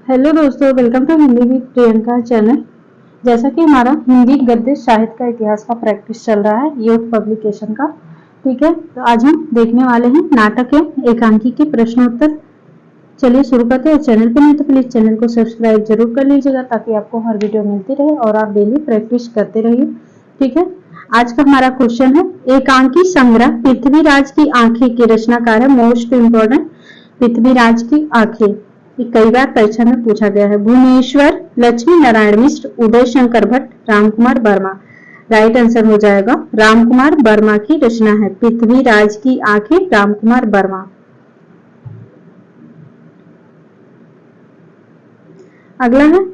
Hello दोस्तों, welcome to Hindi with Priyanka channel. जैसा कि हमारा हिंदी गद्य साहित्य का इतिहास का प्रैक्टिस चल रहा है यूथ पब्लिकेशन का, ठीक है। तो आज हम देखने वाले हैं नाटक एवं एकांकी के प्रश्नोत्तर। चलिए शुरू करते हैं। चैनल पर नहीं तो प्लीज चैनल को सब्सक्राइब जरूर कर लीजिएगा ताकि आपको हर वीडियो मिलती रहे और आप डेली प्रैक्टिस करते रहिए, ठीक है। आज का हमारा क्वेश्चन है एकांकी संग्रह पृथ्वीराज की आंखें के रचनाकार है। मोस्ट इंपोर्टेंट, पृथ्वीराज की आंखें कई बार परीक्षा में पूछा गया है। भुवनेश्वर, लक्ष्मी नारायण मिश्र, उदय शंकर भट्ट, रामकुमार वर्मा। राइट आंसर हो जाएगा रामकुमार वर्मा की रचना है पृथ्वीराज की आंखें, रामकुमार वर्मा। अगला है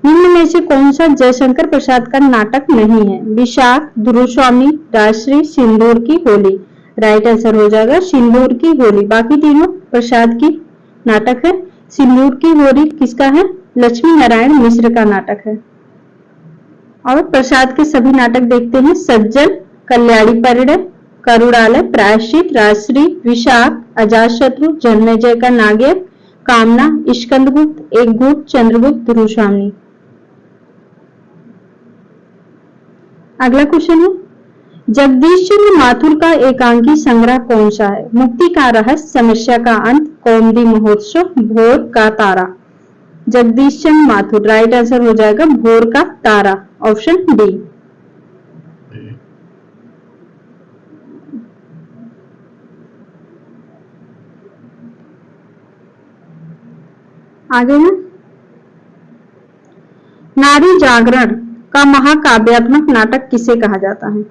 निम्न में से कौन सा जयशंकर प्रसाद का नाटक नहीं है? विशाख, ध्रुवस्वामी, राजश्री, सिंदूर की होली। राइट आंसर हो जाएगा सिंदूर की होली। बाकी तीनों प्रसाद की नाटक है। सिंदूर की होली किसका है? लक्ष्मी नारायण मिश्र का नाटक है। और प्रसाद के सभी नाटक देखते हैं। सज्जन, कल्याणी परिणय, करुणालय, प्रायश्चित, राजश्री, विशाख, अजातशत्रु, जन्मेजय का नागयज्ञ, कामना, स्कंदगुप्त, एक गुप्त, चंद्रगुप्त, ध्रुवस्वामी। अगला क्वेश्चन है जगदीश चंद्र माथुर का एकांकी संग्रह कौन सा है? मुक्ति का रहस्य, समस्या का अंत, कौमुदी महोत्सव, भोर का तारा। जगदीश चंद्र माथुर। राइट आंसर हो जाएगा भोर का तारा, ऑप्शन डी। आगे है नारी जागरण का महाकाव्यात्मक नाटक किसे कहा जाता है?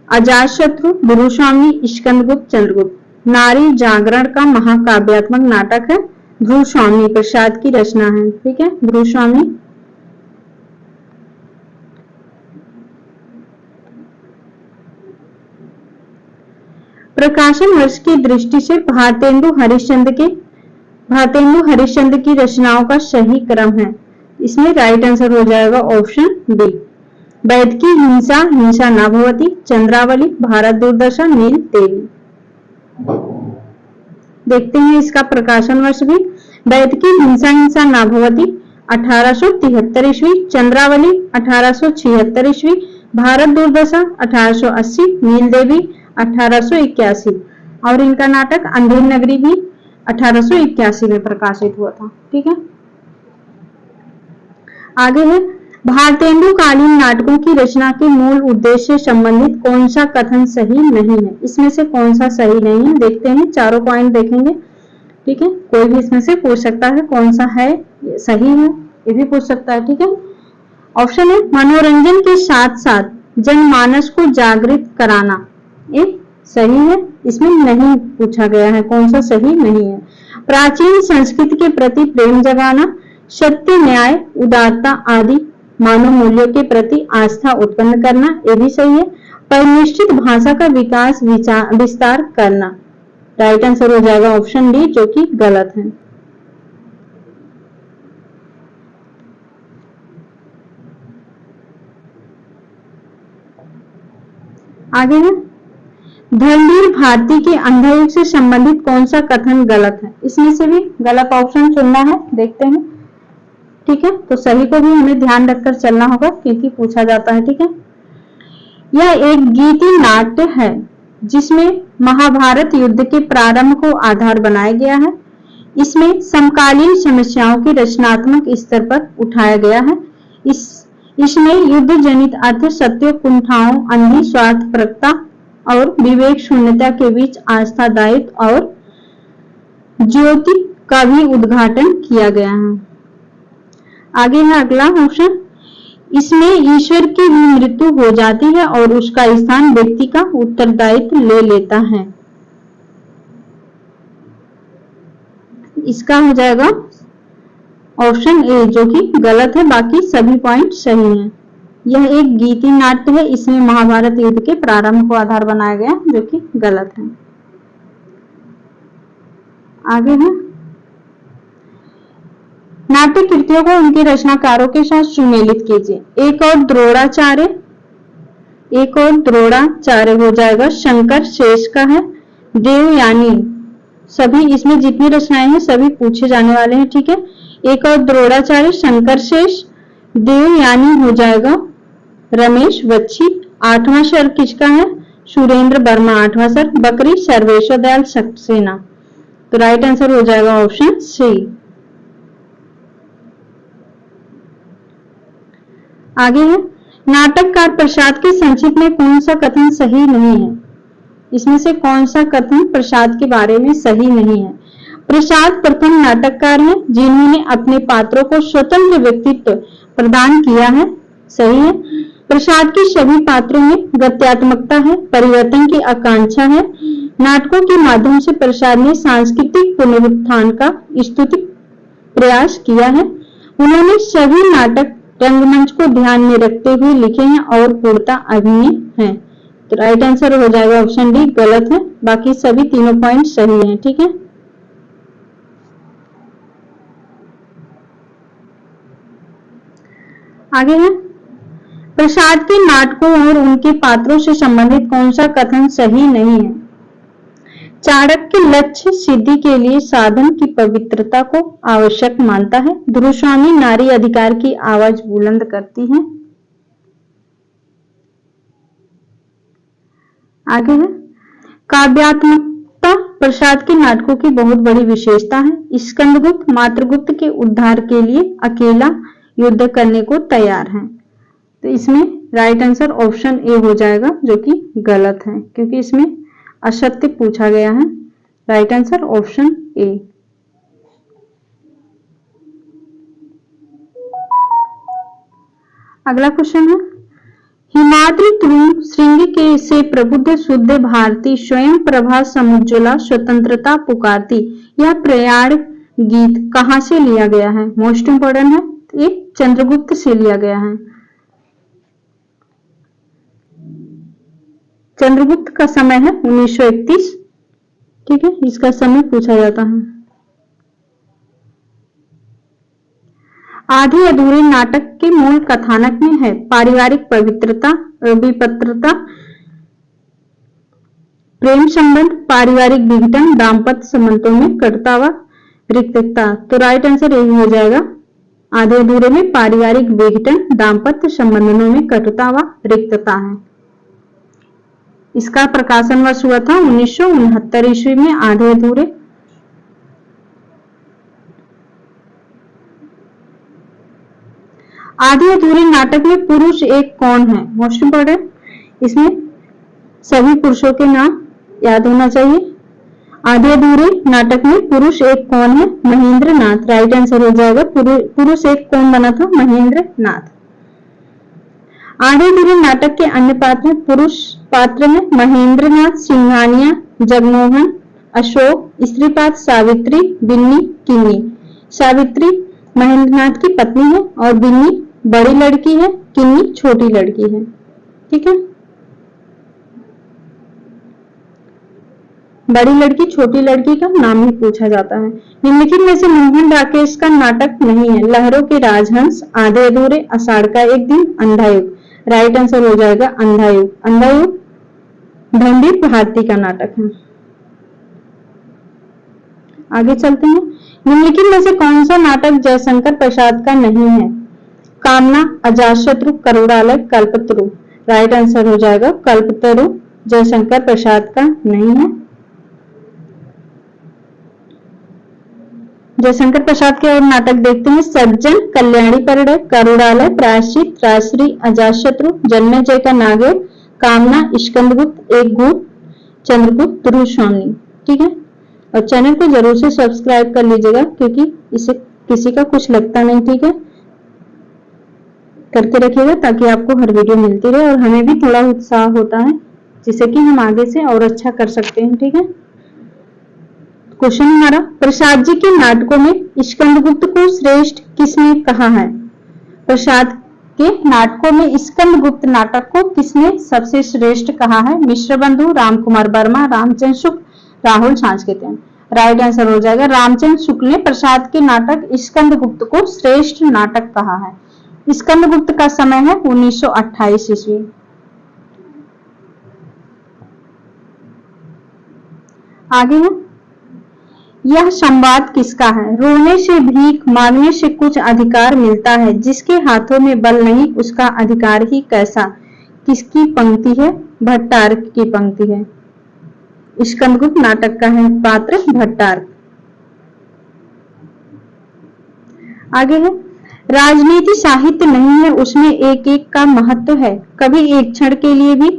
अजातशत्रु, ध्रुवस्वामी, स्कंदगुप्त, चंद्रगुप्त। नारी जागरण का महाकाव्यात्मक नाटक है ध्रुवस्वामी, प्रसाद की रचना है, ठीक है, ध्रुवस्वामी। प्रकाशन वर्ष की दृष्टि से भारतेंदु हरिश्चंद्र की रचनाओं का सही क्रम है। इसमें राइट आंसर हो जाएगा ऑप्शन डी। वैद की हिंसा, हिंसा न भवती, चंद्रावली, भारत दुर्दशा, नील देवी। देखते हैं इसका प्रकाशन वर्ष भी। वैद की हिंसा, हिंसा न भवती 1873 ईस्वी, चंद्रावली 1876 ईस्वी, भारत दुर्दशा 1880, नील देवी 1881। और इनका नाटक अंधेर नगरी भी 1881 में प्रकाशित हुआ था, ठीक है। आगे है भारतेंदु कालीन नाटकों की रचना के मूल उद्देश्य से संबंधित कौन सा कथन सही नहीं है? इसमें से कौन सा सही नहीं है देखते हैं। चारों पॉइंट देखेंगे, ठीक है। कोई भी इसमें से पूछ सकता है कौन सा है सही है, ये भी पूछ सकता है, ठीक है। ऑप्शन है मनोरंजन के साथ साथ जनमानस को जागृत कराना, ये सही है। इसमें नहीं पूछा गया है कौन सा सही नहीं है। प्राचीन संस्कृति के प्रति प्रेम जगाना, सत्य, न्याय, उदारता आदि मानव मूल्यों के प्रति आस्था उत्पन्न करना, ये भी सही है। परिनिष्ठित भाषा का विकास विस्तार करना। राइट आंसर हो जाएगा ऑप्शन डी, जो कि गलत है। आगे है धर्मवीर भारती के अंधयुग से संबंधित कौन सा कथन गलत है? इसमें से भी गलत ऑप्शन चुनना है, देखते हैं, ठीक है। तो सही को भी हमें ध्यान रखकर चलना होगा क्योंकि पूछा जाता है, ठीक है। यह एक गीति नाट्य है जिसमें महाभारत युद्ध के प्रारंभ को आधार बनाया गया है। इसमें समकालीन समस्याओं की रचनात्मक स्तर पर उठाया गया है। इसमें युद्ध जनित अर्थ, सत्य कुंठाओं, अंधी स्वार्थपरता और विवेक शून्यता के बीच आस्था, दायित्व और ज्योति का भी उद्घाटन किया गया है। आगे है अगला ऑप्शन, इसमें ईश्वर की भी मृत्यु हो जाती है और उसका स्थान व्यक्ति का उत्तरदायित्व ले लेता है। इसका हो जाएगा ऑप्शन ए, जो कि गलत है। बाकी सभी पॉइंट सही हैं। यह एक गीति नाट्य है, इसमें महाभारत युद्ध के प्रारंभ को आधार बनाया गया, जो कि गलत है। आगे है नाट्य कृतियों को उनके रचनाकारों के साथ सुमेलित कीजिए। एक और द्रोणाचार्य हो जाएगा शंकर शेष का है। देवयानी, सभी इसमें जितनी रचनाएं हैं सभी पूछे जाने वाले हैं, ठीक है। एक और द्रोणाचार्य, शंकर शेष, देवयानी हो जाएगा रमेश बच्ची। 8वां सर किसका है? सुरेंद्र वर्मा 8वां सर। बकरी सर्वेश्वर दयाल सक्सेना। तो राइट आंसर हो जाएगा ऑप्शन सी। आगे है नाटककार प्रसाद के संक्षिप्त में कौन सा कथन सही नहीं है? इसमें से कौन सा कथन प्रसाद के बारे में सही नहीं है? प्रसाद प्रथम नाटककार हैं जिन्होंने अपने पात्रों को स्वतंत्र व्यक्तित्व प्रदान किया है, सही है। प्रसाद के सभी पात्रों में गत्यात्मकता है, परिवर्तन की आकांक्षा है। नाटकों के माध्यम से प्रसाद ने सांस्कृतिक पुनरुत्थान का स्तुति प्रयास किया है। उन्होंने सभी नाटक रंगमंच को ध्यान में रखते हुए लिखे हैं और पूर्णता अभिनय है। तो राइट आंसर हो जाएगा ऑप्शन डी, गलत है। बाकी सभी तीनों पॉइंट सही हैं, ठीक है। आगे है प्रसाद के नाटकों और उनके पात्रों से संबंधित कौन सा कथन सही नहीं है? चाणक्य लक्ष्य सिद्धि के लिए साधन की पवित्रता को आवश्यक मानता है। ध्रुवस्वामी नारी अधिकार की आवाज बुलंद करती है। आगे है काव्यात्मकता प्रसाद के नाटकों की बहुत बड़ी विशेषता है। स्कंदगुप्त मातृगुप्त के उद्धार के लिए अकेला युद्ध करने को तैयार है। तो इसमें राइट आंसर ऑप्शन ए हो जाएगा, जो कि गलत है क्योंकि इसमें असत्य पूछा गया है। Right answer option A. अगला क्वेश्चन है हिमाद्री तुंग श्रृंग के से प्रबुद्ध शुद्ध भारती स्वयं प्रभा समुज्ज्वला स्वतंत्रता पुकारती यह प्रयाण गीत कहां से लिया गया है? मोस्ट इंपोर्टेंट है, ये चंद्रगुप्त से लिया गया है। चंद्रगुप्त का समय है 1931, ठीक है, इसका समय पूछा जाता है। आधे अधूरे नाटक के मूल कथानक में है पारिवारिक पवित्रता, विपत्रता, प्रेम संबंध, पारिवारिक विघटन, दाम्पत्य संबंधों में कटता व रिक्तता। तो राइट आंसर यही हो जाएगा, आधे अधूरे में पारिवारिक विघटन, दाम्पत्य संबंधों में कटुता व रिक्तता है। इसका प्रकाशन वर्ष हुआ था 1969 ईस्वी में। आधे अधूरे आधे अधूरे नाटक में पुरुष एक कौन है? मोस्ट इंपोर्टेंट, इसमें सभी पुरुषों के नाम याद होना चाहिए। आधे अधूरे नाटक में पुरुष एक कौन है? महेंद्र नाथ। राइट आंसर हो जाएगा पुरुष एक कौन बना था? महेंद्र नाथ। आधे अधूरे नाटक के अन्य पात्र पुरुष पात्र में महेंद्र नाथ, सिंघानिया, जगमोहन, अशोक, स्त्री पात्र सावित्री, बिन्नी, किन्नी। सावित्री महेंद्र नाथ की पत्नी है और बिन्नी बड़ी लड़की है, किन्नी छोटी लड़की है, ठीक है। बड़ी लड़की छोटी लड़की का नाम ही पूछा जाता है। निम्नलिखित में से मोहन राकेश का नाटक नहीं है? लहरों के राजहंस, आधे अधूरे, आषाढ़ का एक दिन, अंधायुग। राइट आंसर हो जाएगा अंधायुग। अंधायुग रणधीर भारती का नाटक है। आगे चलते हैं। निम्नलिखित में से कौन सा नाटक जयशंकर प्रसाद का नहीं है? कामना, अजातशत्रु, करुणालय, कल्पतरु। राइट आंसर हो जाएगा कल्पतरु जयशंकर प्रसाद का नहीं है। जयशंकर प्रसाद के और नाटक देखते हैं। सज्जन, कल्याणी परिणय, करुणालय, प्रायश्चित, राजश्री, अजातशत्रु, जन्मेजय का नागेर, कामना, स्कंदगुप्त, एक गुप्त, चंद्रगुप्त, ध्रुवस्वामी, ठीक है। और चैनल को जरूर से सब्सक्राइब कर लीजिएगा क्योंकि इसे किसी का कुछ लगता नहीं, ठीक है, करके रखिएगा ताकि आपको हर वीडियो मिलती रहे और हमें भी थोड़ा उत्साह होता है जिससे कि हम आगे से और अच्छा कर सकते हैं, ठीक है। क्वेश्चन हमारा, प्रसाद जी के नाटकों में स्कंदगुप्त को श्रेष्ठ किसने कहा है? प्रसाद के नाटकों में स्कंदगुप्त नाटक को किसने सबसे श्रेष्ठ कहा है? मिश्र बंधु, रामकुमार वर्मा, रामचंद्र शुक्ल, राहुल सांस्कृतिक। राइट आंसर हो जाएगा रामचंद्र शुक्ल ने प्रसाद के नाटक स्कंदगुप्त को श्रेष्ठ नाटक कहा है। स्कंदगुप्त का समय है 1928 ईस्वी। आगे है यह संवाद किसका है? रोने से भीख मांगने से कुछ अधिकार मिलता है, जिसके हाथों में बल नहीं उसका अधिकार ही कैसा। किसकी पंक्ति है? भट्टार्क की पंक्ति है। स्कंदगुप्त नाटक का है पात्र भट्टार्क। आगे है, राजनीति साहित्य नहीं है, उसमें एक एक का महत्व है। कभी एक क्षण के लिए भी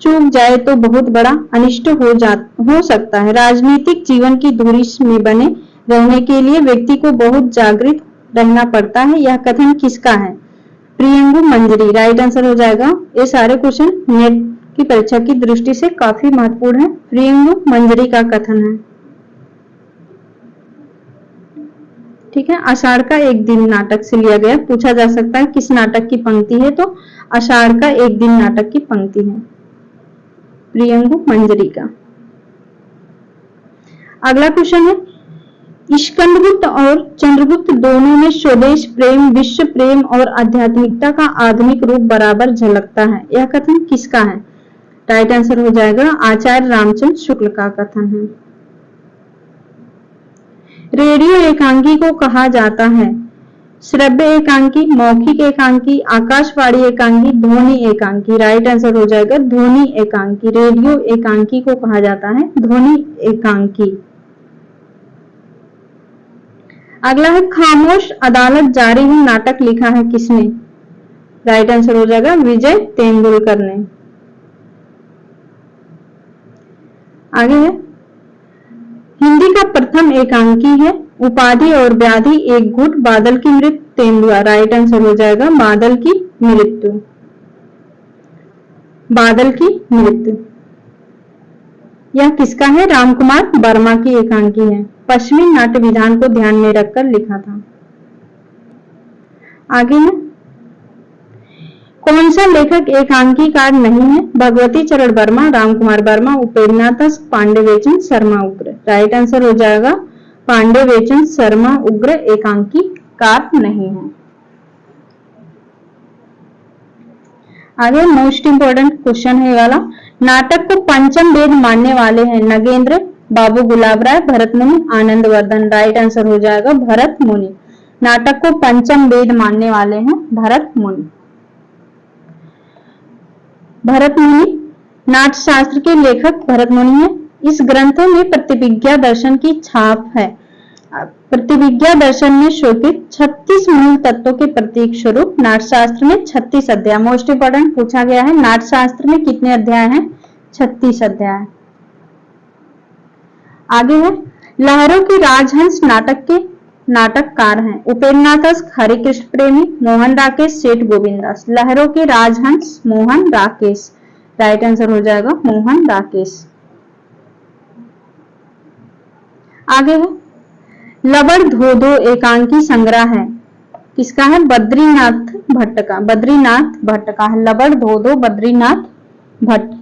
चूक जाए तो बहुत बड़ा अनिष्ट हो सकता है। राजनीतिक जीवन की धुरी में बने रहने के लिए व्यक्ति को बहुत जागृत रहना पड़ता है। यह कथन किसका है? प्रियंगु मंजरी। राइट आंसर हो जाएगा। ये सारे क्वेश्चन नेट की परीक्षा की दृष्टि से काफी महत्वपूर्ण है। प्रियंगु मंजरी का कथन है। ठीक है, आषाढ़ का एक दिन नाटक से लिया गया। पूछा जा सकता है किस नाटक की पंक्ति है, तो आषाढ़ का एक दिन नाटक की पंक्ति है प्रियंगु मंजरी का। अगला क्वेश्चन है, स्कंदगुप्त और चंद्रगुप्त दोनों में स्वदेश प्रेम, विश्व प्रेम और आध्यात्मिकता का आधुनिक रूप बराबर झलकता है। यह कथन किसका है? राइट आंसर हो जाएगा आचार्य रामचंद्र शुक्ल का कथन है। रेडियो एकांकी को कहा जाता है श्रव्य एकांकी, मौखिक एकांकी, आकाशवाणी एकांकी, ध्वनि एकांकी। राइट आंसर हो जाएगा ध्वनि एकांकी। रेडियो एकांकी को कहा जाता है ध्वनि एकांकी। अगला है, खामोश अदालत जारी है नाटक लिखा है किसने? राइट आंसर हो जाएगा विजय तेंदुलकर ने। आगे है, हिंदी का प्रथम एकांकी है उपाधि और व्याधि एक घुट, बादल की मृत्यु, तेंदुआ। राइट आंसर हो जाएगा बादल की मृत्यु। बादल की मृत्यु यह किसका है? रामकुमार वर्मा की एकांकी है। पश्चिमी नाट्य विधान को ध्यान में रखकर लिखा था। आगे है, कौन सा लेखक एकांकीकार नहीं है? भगवती चरण वर्मा, रामकुमार वर्मा, उपेन्द्रनाथ पांडेवेचन शर्मा उग्र। राइट आंसर हो जाएगा पांडेवेचन शर्मा उग्र एकांकीकार नहीं है। आगे मोस्ट इंपोर्टेंट क्वेश्चन है वाला, नाटक को पंचम वेद मानने वाले हैं नगेंद्र, बाबू गुलाब राय, भरत मुनि, आनंद वर्धन। राइट आंसर हो जाएगा भरत मुनि। नाटक को पंचम वेद मानने वाले हैं भरत मुनि। भरत मुनि नाट्य शास्त्र के लेखक भरत मुनि है। इस ग्रंथ में प्रतिविज्ञा दर्शन की छाप है। प्रतिविज्ञा दर्शन में शोभित 36 मूल तत्वों के प्रतीक स्वरूप नाट्यशास्त्र में 36 अध्याय। मोस्ट इंपोर्टेंट पूछा गया है, नाट्यशास्त्र में कितने अध्याय हैं? 36 अध्याय। आगे है, लहरों की राजहंस नाटक के नाटककार हैं उपेन्द्रनाथ हरिकृष्ण प्रेमी, मोहन राकेश, सेठ गोविंदास। लहरों के राजहंस मोहन राकेश। राइट आंसर हो जाएगा मोहन राकेश। आगे है, लबड़ धो एकांकी संग्रह है किसका है? बद्रीनाथ भट्ट का। बद्रीनाथ भट्ट का है लबड़ धो बद्रीनाथ भट्ट।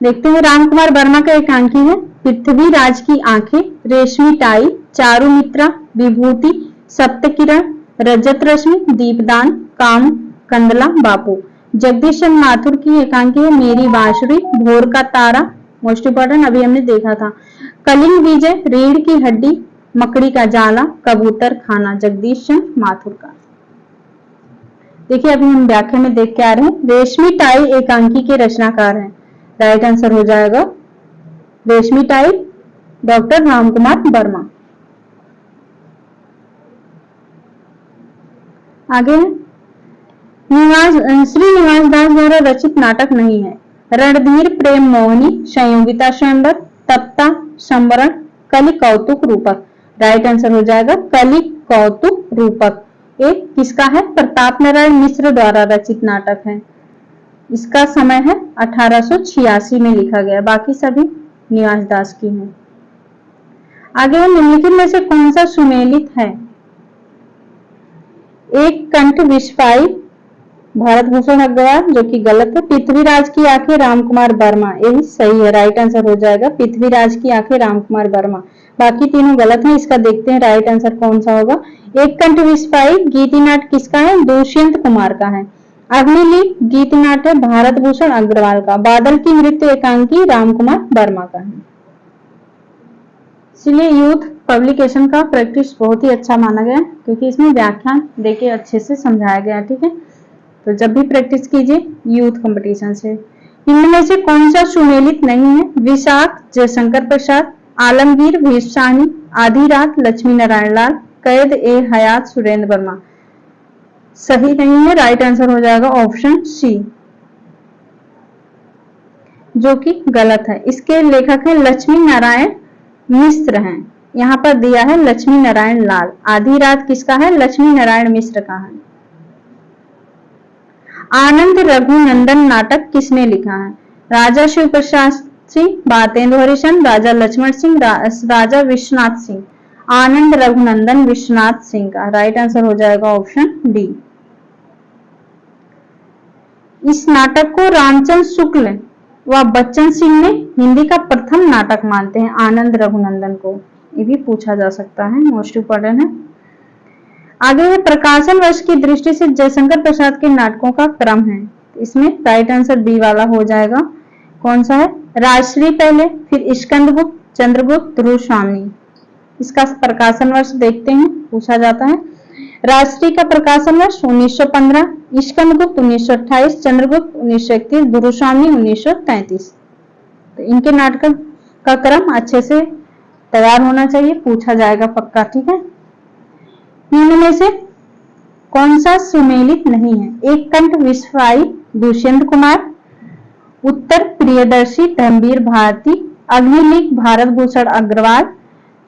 देखते हैं, रामकुमार वर्मा का एकांकी है पृथ्वीराज की आंखें, रेशमी टाई, चारुमित्रा, विभूति, सप्तकिरण, रजत रश्मि, दीपदान, काम, कंदला, बापू। जगदीश चंद्र माथुर की एकांकी है मेरी बांसुरी, भोर का तारा। मोस्ट इंपोर्टेंट अभी हमने देखा था। कलिंग विजय, रीढ़ की हड्डी, मकड़ी का जाला, कबूतर खाना। जगदीश चंद्र माथुर का। देखिए अभी हम व्याख्या में देख के आ रहे हैं, रेशमी टाई एकांकी के रचनाकार हैं। राइट आंसर हो जाएगा रेशमी टाई डॉक्टर रामकुमार वर्मा। आगे श्रीनिवास दास द्वारा रचित नाटक नहीं है। रणधीर प्रेम मोहिनी, संयोगिता स्वयंवर, तप्ता, संवरण, कलि कौतुक रूपक। राइट आंसर हो जाएगा कलि कौतुक रूपक। ये किसका है? प्रताप नारायण मिश्र द्वारा रचित नाटक है। इसका समय है 1886 में लिखा गया। बाकी सभी निवास दास की हैं। आगे निम्नलिखित में से कौन सा सुमेलित है? एक कंठ विस्फाई भारत भूषण अग्रवाल, जो कि गलत है। पृथ्वीराज की आंखें रामकुमार वर्मा, यही सही है। राइट आंसर हो जाएगा पृथ्वीराज की आंखें रामकुमार वर्मा। बाकी तीनों गलत हैं। इसका देखते हैं राइट आंसर कौन सा होगा। एक कंठ विस्फाई गीति नाट्य किसका है? दुष्यंत कुमार का है। अग्निलीप गीति नाट्य है भारत भूषण अग्रवाल का। बादल की मृत्यु एकांकी रामकुमार वर्मा का है। इसलिए यूथ पब्लिकेशन का प्रैक्टिस बहुत ही अच्छा माना गया, क्योंकि इसमें व्याख्यान देके अच्छे से समझाया गया। ठीक है, तो जब भी प्रैक्टिस कीजिए यूथ कंपटीशन से। इनमें से कौन सा सुमेलित नहीं है? विशाख जयशंकर प्रसाद, आलमगीर भीषानी, आधी रात लक्ष्मी नारायण लाल, कैद ए हयात सुरेंद्र वर्मा। सही नहीं है, राइट आंसर हो जाएगा ऑप्शन सी, जो कि गलत है। इसके लेखक है लक्ष्मी नारायण मिश्र हैं। यहाँ पर दिया है लक्ष्मी नारायण लाल। आधी रात किसका है? लक्ष्मी नारायण मिश्र का है। आनंद रघुनंदन नाटक किसने लिखा है? राजा शिव प्रसाद सिंह, भारतेंदु हरिश्चंद्र, राजा लक्ष्मण सिंह, राजा विश्वनाथ सिंह। आनंद रघुनंदन विश्वनाथ सिंह का राइट आंसर हो जाएगा ऑप्शन डी। इस नाटक को रामचंद्र शुक्ल व बच्चन सिंह ने हिंदी का प्रथम नाटक मानते हैं। आनंद रघुनंदन को ये भी पूछा जा सकता है, मोस्ट इंपोर्टेंट है। आगे है प्रकाशन वर्ष की दृष्टि से जयशंकर प्रसाद के नाटकों का क्रम है। इसमें राइट आंसर बी वाला हो जाएगा। कौन सा है? राजश्री पहले, फिर स्कंदगुप्त, चंद्रगुप्त, ध्रुवस्वामिनी। इसका प्रकाशन वर्ष देखते हैं, पूछा जाता है। राजश्री का प्रकाशन वर्ष 1915, स्कंदगुप्त 1928, चंद्रगुप्त 1931, ध्रुवस्वामिनी 1933। तो इनके नाटक का क्रम अच्छे से तैयार होना चाहिए, पूछा जाएगा पक्का। ठीक है, निम्न में से कौन सा सुमेलित नहीं है? एक कंठ विश्वाई दुष्यंत कुमार, उत्तर प्रियदर्शी धर्मवीर भारती, अग्निलिख भारत भूषण अग्रवाल,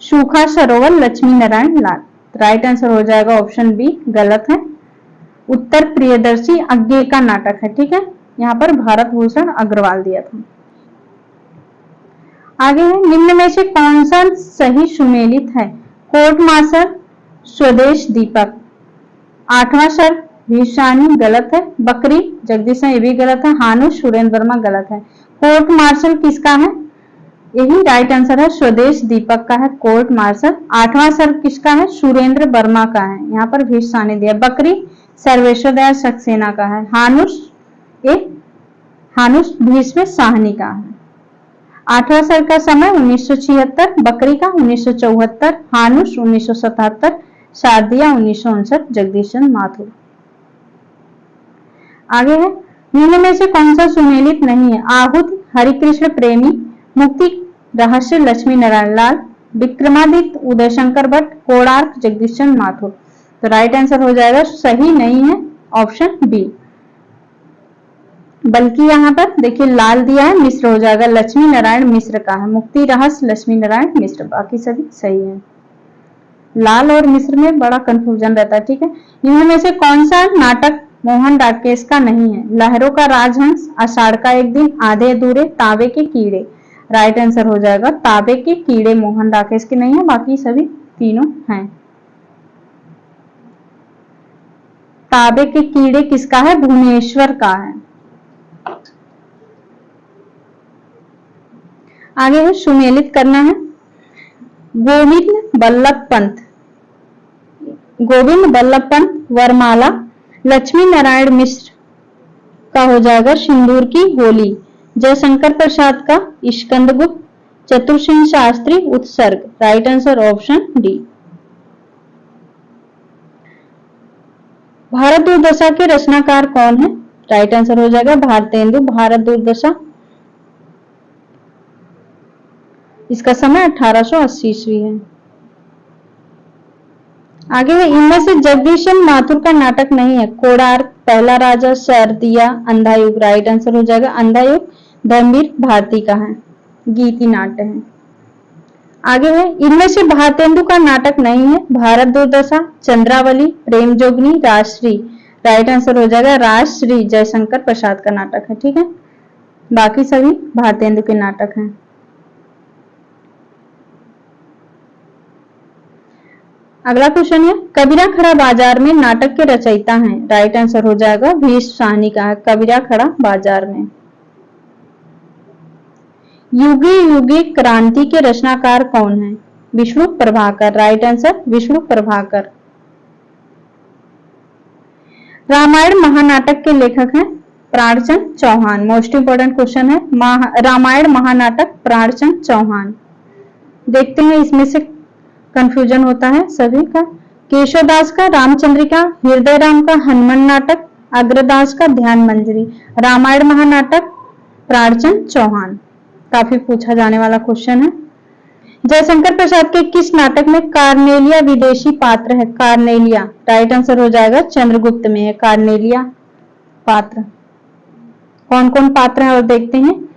सूखा सरोवर लक्ष्मी नारायण लाल। राइट आंसर हो जाएगा ऑप्शन बी, गलत है। उत्तर प्रियदर्शी आगे का नाटक है। ठीक है, यहाँ पर भारत भूषण अग्रवाल दिया था। आगे है निम्न में से कौन सा सही सुमेलित है? कोर्ट मार्शल, स्वदेश दीपक। आठवां सर भीषानी गलत है। बकरी जगदीश ये भी गलत है। हानुष सुरेंद्र वर्मा गलत है। कोर्ट मार्शल किसका है? यही राइट आंसर है, स्वदेश दीपक का है कोर्ट मार्शल। आठवां सर किसका है? सुरेंद्र वर्मा का है। यहाँ पर भीषानी दिया। बकरी सर्वेश्वर दयाल सक्सेना का है। हानुष भीष्म साहनी का है। आठवां सर का समय 1976, बकरी का 1974, हानुष 1977, शारदिया 1959, जगदीश चंद्र माथुर। आगे है निम्न में से कौन सा सुमेलित नहीं है? आहुति हरिकृष्ण प्रेमी, मुक्ति रहस्य लक्ष्मी नारायण लाल, विक्रमादित्य उदयशंकर भट्ट, कोणार्क जगदीश चंद्र माथुर। तो राइट आंसर हो जाएगा, सही नहीं है, ऑप्शन बी। बल्कि यहाँ पर देखिए लाल दिया है, मिश्र हो जाएगा, लक्ष्मी नारायण मिश्र का है। मुक्ति रहस्य लक्ष्मी नारायण मिश्र, बाकी सभी सही है। लाल और मिश्र में बड़ा कंफ्यूजन रहता है। ठीक है, इनमें से कौन सा नाटक मोहन राकेश का नहीं है? लहरों का राजहंस, आषाढ़ का एक दिन, आधे अधूरे, ताबे के कीड़े। राइट आंसर हो जाएगा ताबे के कीड़े मोहन राकेश के नहीं है, बाकी सभी तीनों हैं। ताबे के कीड़े किसका है? भुवनेश्वर का है। आगे है सुमेलित करना है। गोविंद बल्लभ पंत वरमाला, लक्ष्मी नारायण मिश्र का हो जाएगा सिंदूर की होली, जयशंकर प्रसाद का Skandagupta, Chatur Shastri Utsarg. Right answer option D. Bharat Durdasha के रचनाकार कौन है? राइट आंसर हो जाएगा भारतेंदु। भारत दुर्दशा इसका समय 1880 ईस्वी है। आगे है इनमें से जगदीश चंद्र माथुर का नाटक नहीं है। कोणार्क, पहला राजा, शारदिया, अंधा युग। राइट आंसर हो जाएगा अंधा युग, धर्मवीर भारती का है, गीति नाट्य है। आगे है इनमें से भारतेंदु का नाटक नहीं है। भारत दुर्दशा, चंद्रावली, प्रेम जोगनी, राजश्री। राइट आंसर हो जाएगा राजश्री, जयशंकर प्रसाद का नाटक है। ठीक है, बाकी सभी भारतेंदु के नाटक हैं। अगला क्वेश्चन है कबीरा खड़ा बाजार में नाटक के रचयिता हैं। राइट आंसर हो जाएगा भीष्म साहनी का है, कबीरा खड़ा बाजार में। युगे युगे क्रांति के रचनाकार कौन है? विष्णु प्रभाकर। Right answer Vishnu Prabhakar. रामायण महानाटक के लेखक हैं Pranchand Chauhan. Most important question है, रामायण महानाटक प्राणचंद चौहान। देखते हैं इसमें से कंफ्यूजन होता है सभी का। केशवदास का रामचंद्रिका, हृदय राम का हनुमान नाटक, अग्रदास का ध्यान मंजरी, रामायण महानाटक, प्राणचंद चौहान। काफी पूछा जाने वाला क्वेश्चन है। जयशंकर प्रसाद के किस नाटक में कार्नेलिया विदेशी पात्र है? कार्नेलिया, राइट आंसर हो जाएगा चंद्रगुप्त में है कार्नेलिया पात्र। कौन कौन पात्र है और देखते हैं।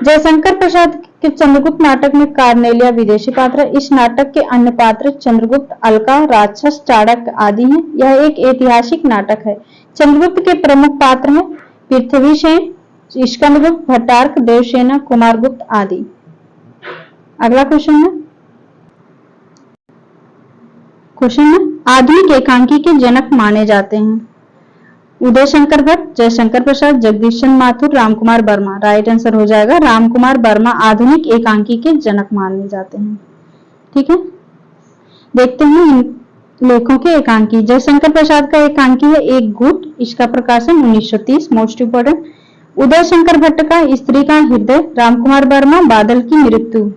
जयशंकर प्रसाद के चंद्रगुप्त नाटक में कार्नेलिया विदेशी पात्र है। इस नाटक के अन्य पात्र चंद्रगुप्त, अलका, राक्षस, चाणक्य आदि हैं। यह एक ऐतिहासिक नाटक है। चंद्रगुप्त के प्रमुख पात्र हैं पृथ्वीसेन, स्कंदगुप्त, भट्टार्क, देवसेना, कुमारगुप्त आदि। अगला क्वेश्चन है, आधुनिक एकांकी के जनक माने जाते हैं। उदय शंकर भट्ट, जयशंकर प्रसाद, जगदीश चंद्र माथुर, रामकुमार वर्मा। राइट आंसर हो जाएगा रामकुमार वर्मा आधुनिक एकांकी के जनक माने जाते हैं। ठीक है, देखते हैं इन लेखों के एकांकी। जयशंकर प्रसाद का एकांकी है एक गुट, इसका प्रकाशन 1930, मोस्ट इंपोर्टेंट। उदय शंकर भट्ट का स्त्री का हृदय, रामकुमार वर्मा बादल की मृत्यु,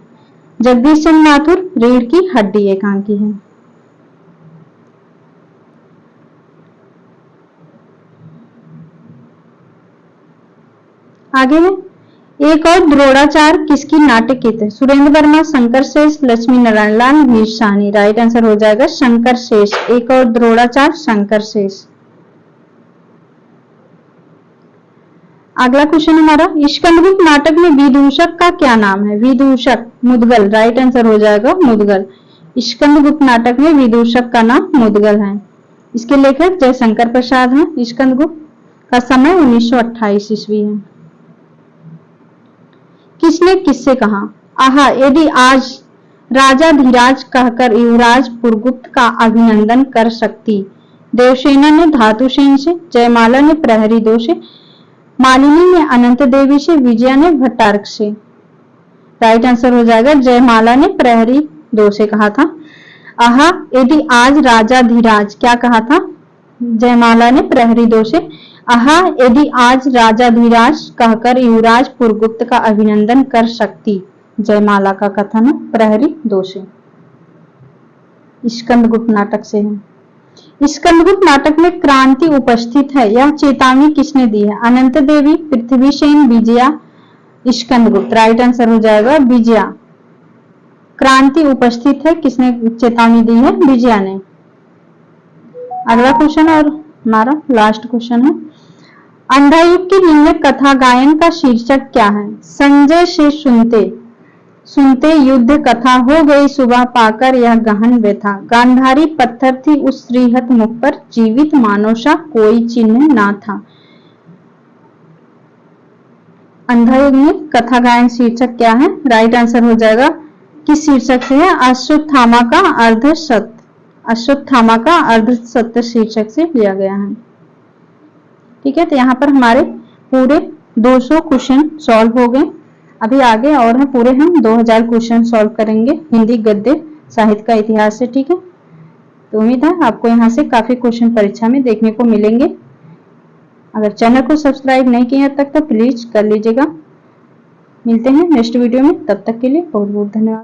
जगदीश चंद्र माथुर रीढ़ की हड्डी एकांकी है। आगे है, एक और द्रोणाचार किसकी नाटकीय है? सुरेंद्र वर्मा, शंकर शेष, लक्ष्मी नारायण लाल, वीर साहनी। राइट आंसर हो जाएगा शंकर शेष। एक और द्रोणाचार शंकर शेष। अगला क्वेश्चन हमारा, स्कंदगुप्त नाटक में विदूषक का क्या नाम है? विदूषक मुदगल। राइट आंसर हो जाएगा मुदगल। स्कंदगुप्त नाटक में विदूषक का नाम मुदगल है। इसके लेखक जयशंकर प्रसाद हैं। स्कंदगुप्त का समय 1928 ईस्वी है। किसने किससे कहा? आहा, यदि आज राजा धीराज कहकर युवराज पुरगुप्त का अभिनंदन कर सकती। देवसेना ने धातुसेन से, जयमाला ने प्रहरी 2 से, मालिनी ने अनंत देवी से, विजया ने भट्टार्क से। राइट आंसर हो जाएगा जयमाला ने प्रहरी 2 से कहा था। आहा, यदि आज राजा धीराज क्या कहा था? जयमाला ने प्रहरी 2 से। आहा, यदि आज राजा धीराज कहकर युवराज पुरगुप्त का अभिनंदन कर सकती। जयमाला का कथन है प्रहरी 2 से। स्कंदगुप्त नाटक से है। स्कंदगुप्त नाटक में क्रांति उपस्थित है, यह चेतावनी किसने दी है? अनंत देवी, पृथ्वीसेन, विजया, स्कंदगुप्त। राइट आंसर हो जाएगा विजया। क्रांति उपस्थित है किसने चेतावनी दी है? विजया ने। अगला क्वेश्चन और हमारा लास्ट क्वेश्चन है, अंधायुग की निम्न कथा गायन का शीर्षक क्या है? संजय से सुनते सुनते युद्ध कथा हो गई सुबह पाकर यह गहन व्यथा, गांधारी पत्थर थी उस श्रीहत मुख पर, जीवित मानव सा कोई चिन्ह ना था। अंधायुग में कथा गायन शीर्षक क्या है? राइट आंसर हो जाएगा किस शीर्षक से है? अश्वत्थामा का अर्धसत्य। अश्वत्थामा का अर्धसत्य शीर्षक से लिया गया है। ठीक है, तो यहाँ पर हमारे पूरे 200 क्वेश्चन सॉल्व हो गए। अभी आगे और है पूरे हम 2000 क्वेश्चन सॉल्व करेंगे हिंदी गद्य साहित्य का इतिहास से। ठीक है, तो उम्मीद है आपको यहाँ से काफी क्वेश्चन परीक्षा में देखने को मिलेंगे। अगर चैनल को सब्सक्राइब नहीं किया तक तो प्लीज कर लीजिएगा। मिलते हैं नेक्स्ट वीडियो में, तब तक के लिए बहुत बहुत धन्यवाद।